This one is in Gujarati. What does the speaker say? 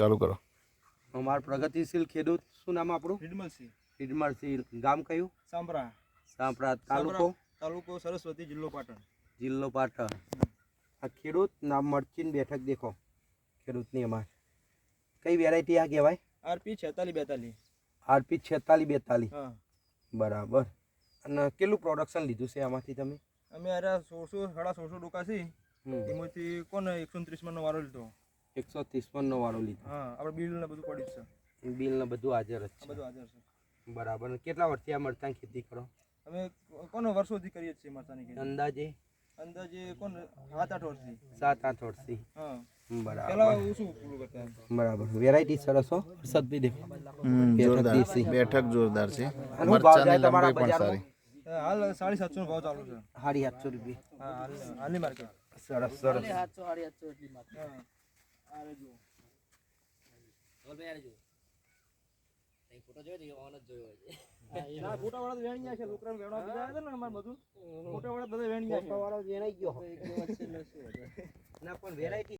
ચાલુ કરો. અમાર પ્રગતિશીલ ખેડૂત શું નામ આપણું? હિડમલસિંહ. હિડમલસિંહ. ગામ કયું? સાંભરા. સાંપરા. તાલુકો સરસ્વતી, જિલ્લો પાટણ. જિલ્લો પાટણ. આ ખેડૂત નામ મરચીન બેઠક દેખો ખેડૂતની અમાર કઈ વેરાયટી આ કહેવાય? આરપી 4642. આરપી 4642. હા. બરાબર. અને કેટલું પ્રોડક્શન લીધું છે આમાંથી તમે? અમે અરે 1600 ડોકા છે એમાંથી કોને 130 મણનો વારો લીધો. 130 મણનો વારો લીધો. હા, આપણે બિલ ને બધું પડ્યું છે. બિલ ને બધું હાજર જ આ બધું હાજર છે. બરાબર. અને કેટલા વર્ષથી આ મરચાં ખેતી કરો? અમે કોને વર્ષોથી કરીએ છીએ મરચાની ખેતી. અંદાજે કોને 7-8 વર્ષથી. 7-8 વર્ષથી. હા. બરાબર. પેલા ઓછું પૂરું કરતા. બરાબર. વેરાયટી સરસ હો. સદભી દેખો. જોરદાર. દેશી. બેઠક જોરદાર છે. અને હું ભાવ જાય મરચાની તમારા લંબાઈ પણ બજારમાં? સારી. હાલ 750 નો ભાવ ચાલુ છે. 750 રૂપિયા. હા, હાલની માર્કેટ. સરસ સરસ. 750 એટલી માર્કેટ. હા. આ રે જો. ફોટો જોયો છે. એના ફોટા વાળા વેણી ગયા છે. લોકોને વેણવા બીજા હતા ને અમાર બધું. ફોટા વાળા બધા વેણી ગયા છે. ફોટો વાળો વેણાઈ ગયો. ના પણ વેરાયટી